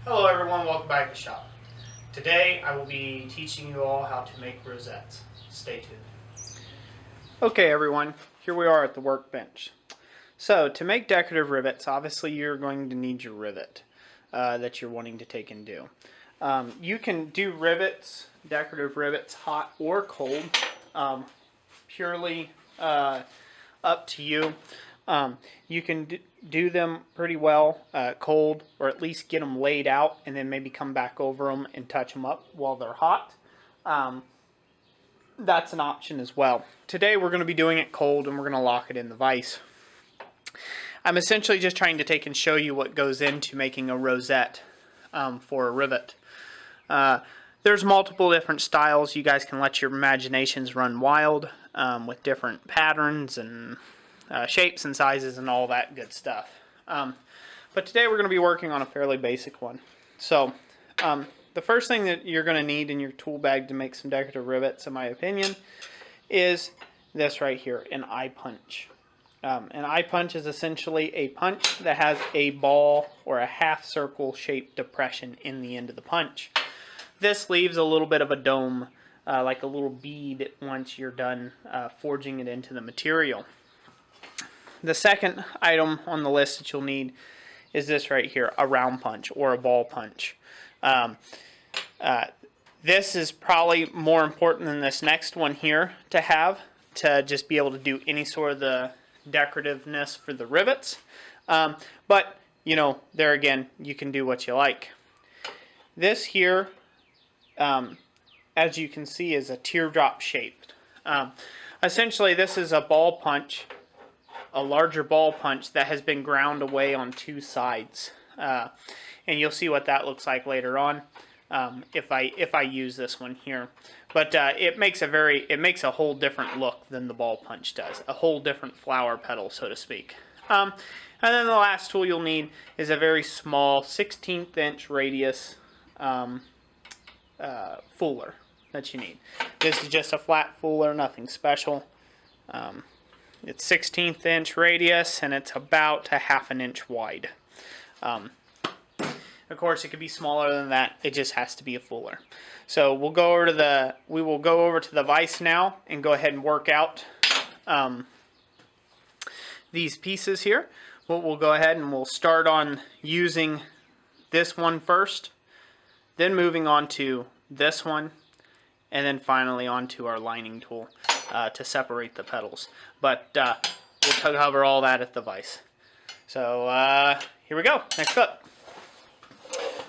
Hello everyone, welcome back to the shop. Today I will be teaching you all how to make rosettes. Stay tuned. Okay everyone, here we are at the workbench. So to make decorative rivets, obviously you're going to need your rivet that you're wanting to take and do. You can do rivets, decorative rivets, hot or cold, purely up to you. You can do them pretty well cold, or at least get them laid out and then maybe come back over them and touch them up while they're hot. That's an option as well. Today we're going to be doing it cold and we're going to lock it in the vise. I'm essentially just trying to take and show you what goes into making a rosette for a rivet. There's multiple different styles. You guys can let your imaginations run wild with different patterns and shapes and sizes and all that good stuff. But today we're going to be working on a fairly basic one. So the first thing that you're going to need in your tool bag to make some decorative rivets, in my opinion, is this right here, an eye punch. An eye punch is essentially a punch that has a ball or a half circle shaped depression in the end of the punch. This leaves a little bit of a dome, like a little bead once you're done forging it into the material. The second item on the list that you'll need is this right here, a round punch or a ball punch. This is probably more important than this next one here to have, to just be able to do any sort of the decorativeness for the rivets. But, you know, there again, you can do what you like. This here, as you can see, is a teardrop shaped. Essentially, this is a ball punch, a larger ball punch that has been ground away on two sides. And you'll see what that looks like later on if I use this one here. But it makes a whole different look than the ball punch does. A whole different flower petal, so to speak. And then the last tool you'll need is a very small 1/16 inch radius fuller that you need. This is just a flat fuller, nothing special. It's 1/16 inch radius and it's about a 1/2 inch wide. Of course, it could be smaller than that. It just has to be a fuller. So we will go over to the vise now and go ahead and work out these pieces here. We'll go ahead and we'll start on using this one first, then moving on to this one, and then finally onto our lining tool to separate the petals. But we'll cover all that at the vise. So here we go. Next up.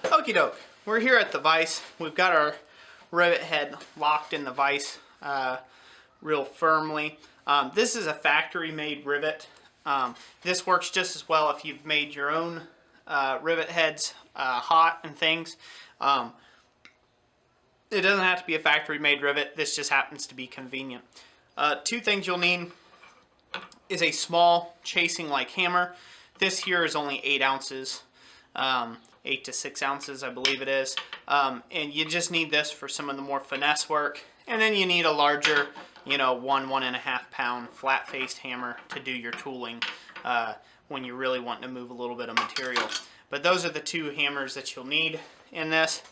Okie doke. We're here at the vise. We've got our rivet head locked in the vise real firmly. This is a factory made rivet. This works just as well if you've made your own rivet heads hot and things. It doesn't have to be a factory made rivet. This just happens to be convenient. Two things you'll need is a small chasing like hammer. This here is only 8 ounces. 8 to 6 ounces, I believe it is. And you just need this for some of the more finesse work. And then you need a larger, 1.5 pound flat-faced hammer to do your tooling when you're really wanting to move a little bit of material. But those are the two hammers that you'll need in this.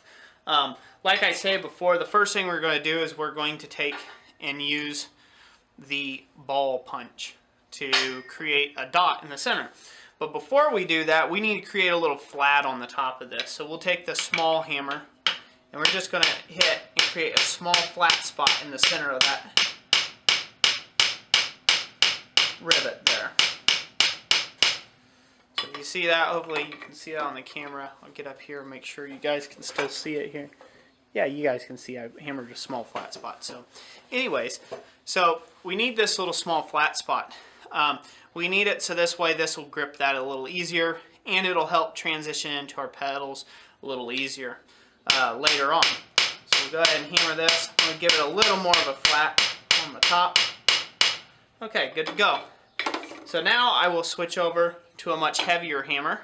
Like I said before, the first thing we're going to do is we're going to take and use the ball punch to create a dot in the center. But before we do that, we need to create a little flat on the top of this. So we'll take the small hammer and we're just going to hit and create a small flat spot in the center of that rivet there. So you see that? Hopefully you can see that on the camera. I'll get up here and make sure you guys can still see it here. Yeah, you guys can see I hammered a small flat spot. So anyways, so we need this little small flat spot. We need it so this way this will grip that a little easier and it'll help transition into our petals a little easier later on. So we'll go ahead and hammer this. I'm going to give it a little more of a flat on the top. Okay, good to go. So now I will switch over to a much heavier hammer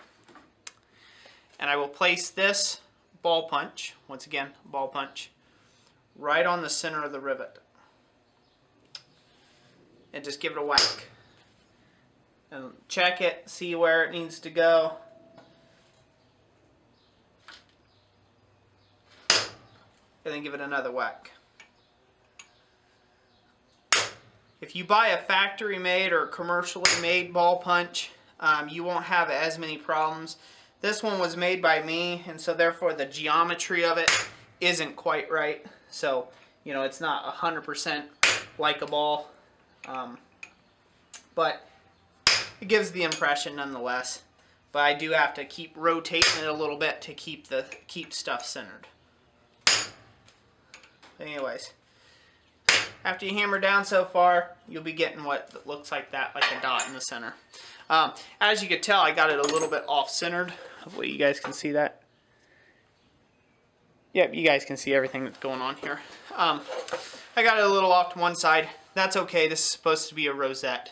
and I will place this ball punch, once again, ball punch, right on the center of the rivet. And just give it a whack. And check it, see where it needs to go. and then give it another whack. If you buy a factory made or commercially made ball punch, you won't have as many problems. This one was made by me, and so therefore the geometry of it isn't quite right. So, you know, it's not 100% like a ball, but it gives the impression nonetheless. But I do have to keep rotating it a little bit to keep stuff centered. Anyways, after you hammer down so far, you'll be getting what looks like that, like a dot in the center. As you can tell, I got it a little bit off-centered. Hopefully you guys can see that. Yep, you guys can see everything that's going on here. I got it a little off to one side. That's okay. This is supposed to be a rosette.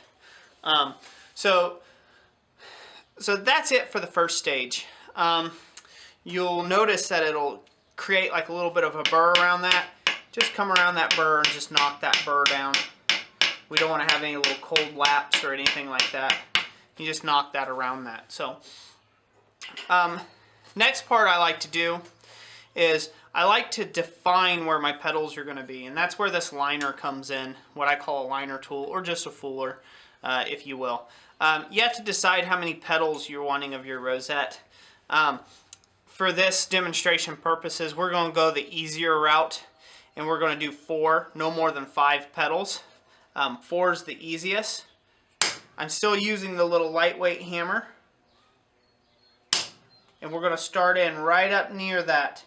So that's it for the first stage. You'll notice that it'll create like a little bit of a burr around that. Just come around that burr and just knock that burr down. We don't want to have any little cold laps or anything like that. You just knock that around that. So next part I like to do is I like to define where my petals are going to be, and that's where this liner comes in, what I call a liner tool, or just a fuller, if you will. You have to decide how many petals you're wanting of your rosette. For this demonstration purposes, we're going to go the easier route, and we're going to do 4, no more than 5 petals. 4 is the easiest. I'm still using the little lightweight hammer, and we're going to start in right up near that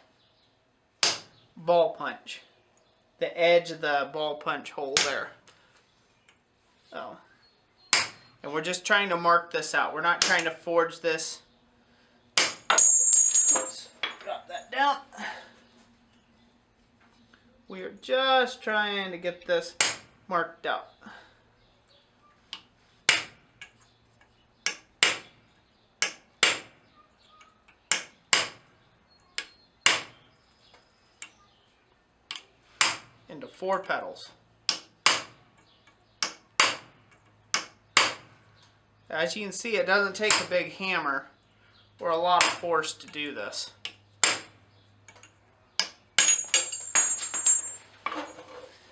ball punch, the edge of the ball punch hole there. Oh. And we're just trying to mark this out. We're not trying to forge this. Let's drop that down. We're just trying to get this marked out. Into 4 petals. As you can see, it doesn't take a big hammer or a lot of force to do this.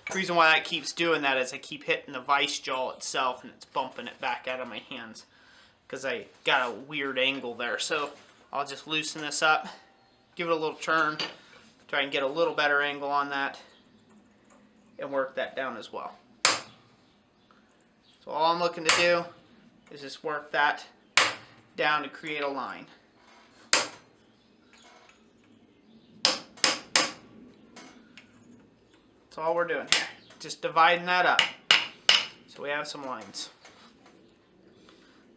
The reason why that keeps doing that is I keep hitting the vice jaw itself and it's bumping it back out of my hands because I got a weird angle there. So I'll just loosen this up, give it a little turn, try and get a little better angle on that, and work that down as well. So all I'm looking to do is just work that down to create a line. That's all we're doing here. Just dividing that up so we have some lines.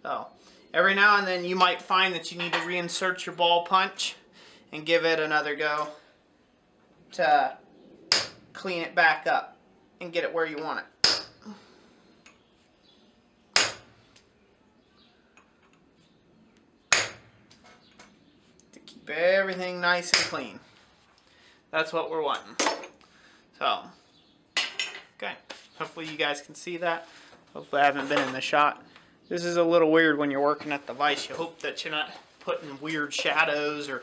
So every now and then you might find that you need to reinsert your ball punch and give it another go to clean it back up and get it where you want it. To keep everything nice and clean. That's what we're wanting. So, okay, hopefully you guys can see that. Hopefully I haven't been in the shot. This is a little weird when you're working at the vise. You hope that you're not putting weird shadows or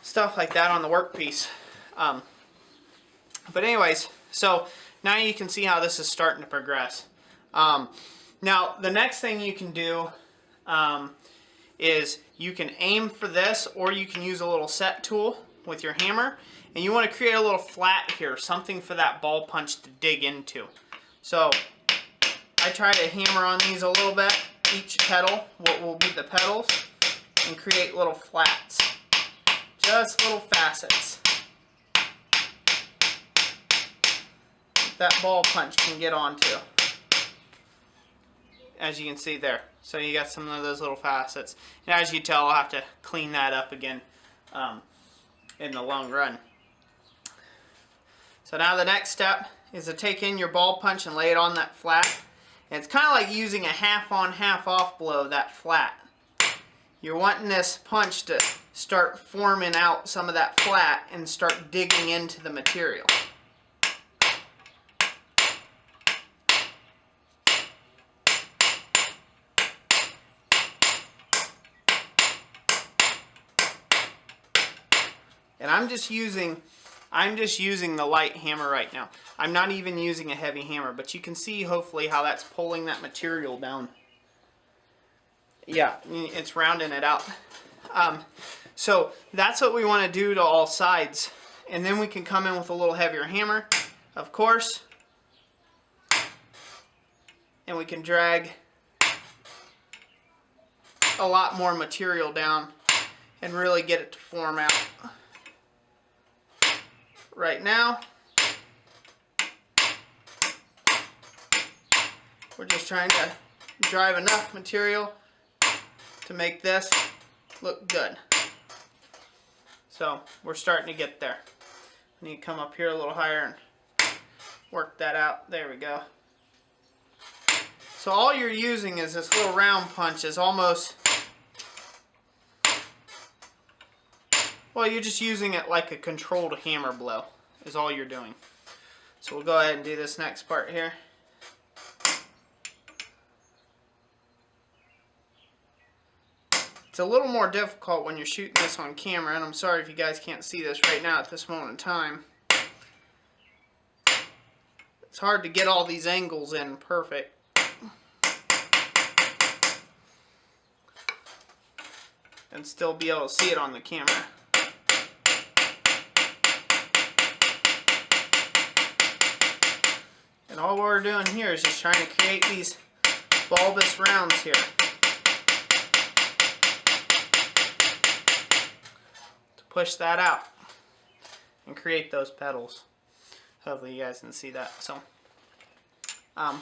stuff like that on the workpiece. But anyways, so now you can see how this is starting to progress. Now the next thing you can do is you can aim for this, or you can use a little set tool with your hammer, and you want to create a little flat here, something for that ball punch to dig into. So I try to hammer on these a little bit, each petal, what will be the petals, and create little flats, just little facets that ball punch can get onto, as you can see there. So you got some of those little facets, and as you tell, I'll have to clean that up again in the long run. So now the next step is to take in your ball punch and lay it on that flat. And it's kind of like using a half on half off blow of that flat. You're wanting this punch to start forming out some of that flat and start digging into the material. And I'm just using I'm just using the light hammer right now. I'm not even using a heavy hammer, but you can see hopefully how that's pulling that material down. Yeah, it's rounding it out. So that's what we want to do to all sides. And then we can come in with a little heavier hammer, of course. And we can drag a lot more material down and really get it to form out. Right now, we're just trying to drive enough material to make this look good. So we're starting to get there. I need to come up here a little higher and work that out. There we go. So all you're using is this little round punch is almost, well, you're just using it like a controlled hammer blow is all you're doing. So we'll go ahead and do this next part here. It's a little more difficult when you're shooting this on camera, and I'm sorry if you guys can't see this right now at this moment in time. It's hard to get all these angles in perfect. And still be able to see it on the camera. And all we're doing here is just trying to create these bulbous rounds here. Push that out and create those petals. Hopefully you guys can see that. So I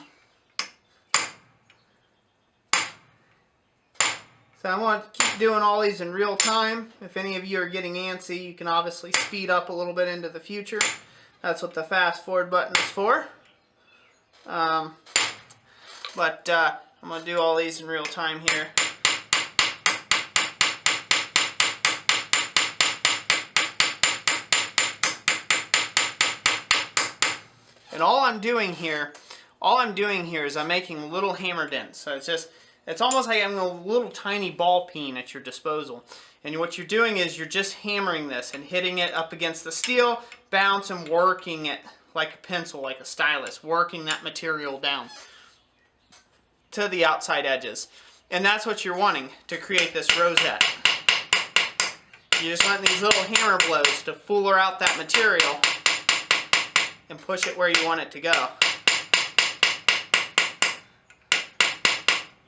want to keep doing all these in real time. If any of you are getting antsy, you can obviously speed up a little bit into the future. That's what the fast forward button is for. I'm going to do all these in real time here. And all I'm doing here is I'm making little hammer dents. So it's almost like having a little tiny ball peen at your disposal. And what you're doing is you're just hammering this and hitting it up against the steel, bounce and working it like a pencil, like a stylus, working that material down to the outside edges. And that's what you're wanting to create this rosette. You just want these little hammer blows to fuller out that material and push it where you want it to go.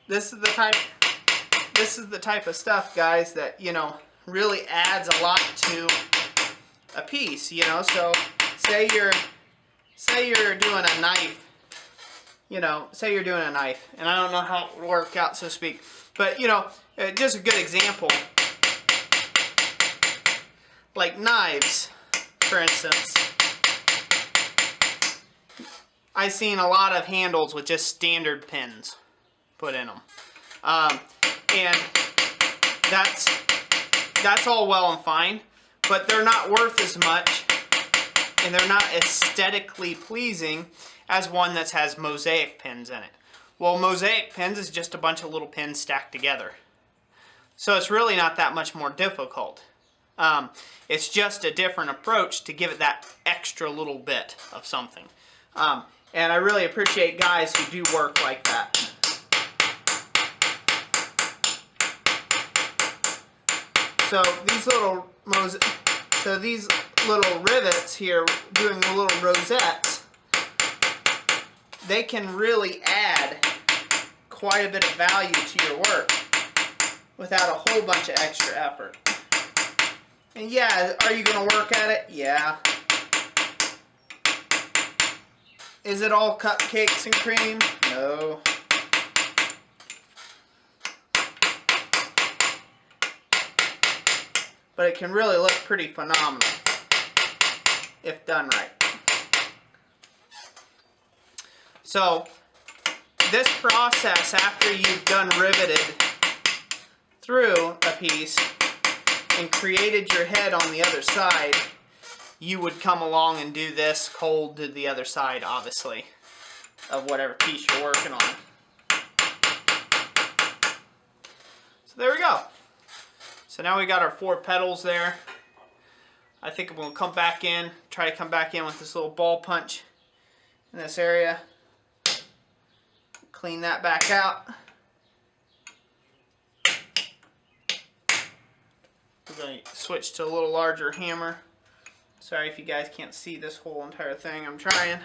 This is the type of stuff, guys, that, you know, really adds a lot to a piece, you know. So say you're doing a knife, you know, say you're doing a knife, and I don't know how it would work out, so to speak, but, you know, just a good example, like knives, for instance. I've seen a lot of handles with just standard pins put in them. And that's all well and fine, but they're not worth as much and they're not aesthetically pleasing as one that has mosaic pins in it. Well, mosaic pins is just a bunch of little pins stacked together. So it's really not that much more difficult. It's just a different approach to give it that extra little bit of something. And I really appreciate guys who do work like that. So these little rivets here, doing the little rosettes, they can really add quite a bit of value to your work without a whole bunch of extra effort. And yeah, are you going to work at it? Yeah. Is it all cupcakes and cream? No. But it can really look pretty phenomenal if done right. So this process, after you've done riveted through a piece and created your head on the other side, you would come along and do this cold to the other side, obviously, of whatever piece you're working on. So there we go. So now we got our 4 petals there. I think I'm going to come back in, try to come back in with this little ball punch in this area. Clean that back out. We're going to switch to a little larger hammer. Sorry if you guys can't see this whole entire thing. I'm trying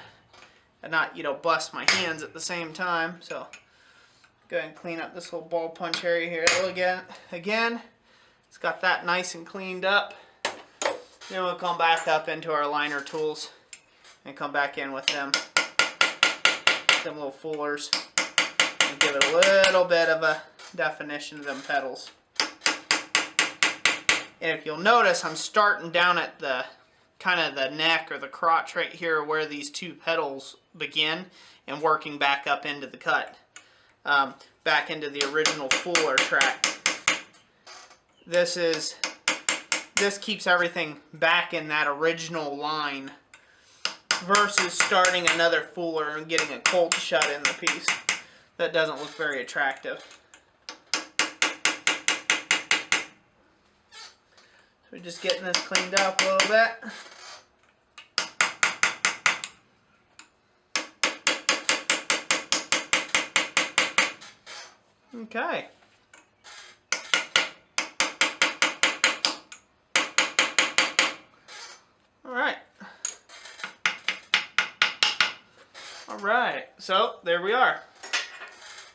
and not, bust my hands at the same time. So go ahead and clean up this little ball punch area here again. It's got that nice and cleaned up. Then we'll come back up into our liner tools and come back in with them little fullers and give it a little bit of a definition to them petals. And if you'll notice, I'm starting down at the kind of the neck or the crotch right here where these two petals begin and working back up into the cut, back into the original fuller track. This keeps everything back in that original line versus starting another fuller and getting a cold shut in the piece. That doesn't look very attractive. So we're just getting this cleaned up a little bit. Okay. Alright, so there we are.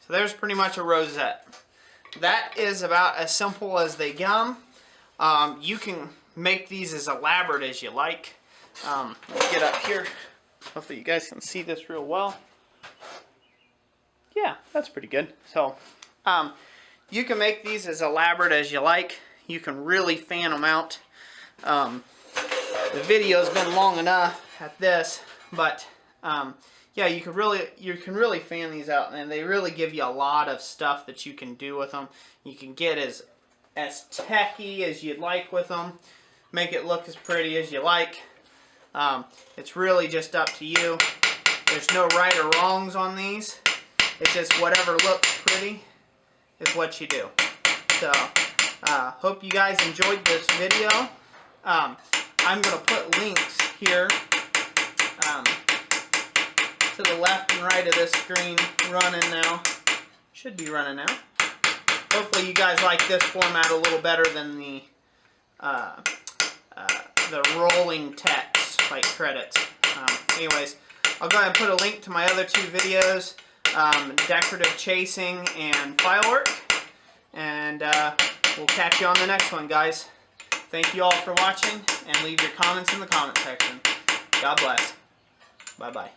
So there's pretty much a rosette. That is about as simple as they come. You can make these as elaborate as you like. Let's get up here. Hopefully you guys can see this real well. Yeah, that's pretty good. So you can make these as elaborate as you like. You can really fan them out. The video's been long enough at this, but yeah, you can really fan these out, and they really give you a lot of stuff that you can do with them. You can get as techy as you'd like with them, make it look as pretty as you like. It's really just up to you. There's no right or wrongs on these. It's just whatever looks pretty is what you do. So, hope you guys enjoyed this video. I'm going to put links here to the left and right of this screen running now. Should be running now. Hopefully you guys like this format a little better than the rolling text, like credits. Anyways, I'll go ahead and put a link to my other two videos, decorative chasing and filework. And we'll catch you on the next one, guys. Thank you all for watching, and leave your comments in the comment section. God bless. Bye-bye.